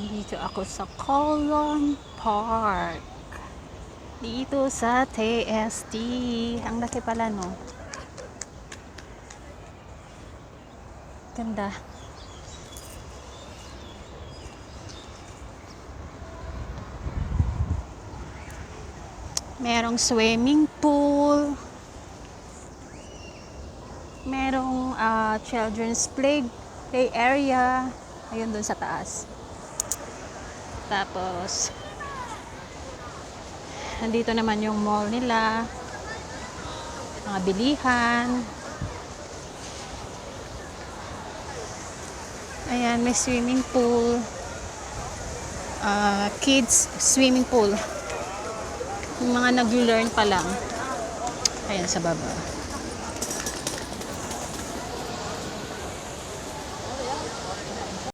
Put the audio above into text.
Dito ako sa Colon Park. Dito sa TST. Ang laki pala, no? Ganda. Merong swimming pool. Merong children's play area. Ayun dun sa taas. Tapos, nandito naman yung mall nila. Mga bilihan. Ayan, may swimming pool. Kids swimming pool. Yung mga nag-learn pa lang. Ayan, sa baba.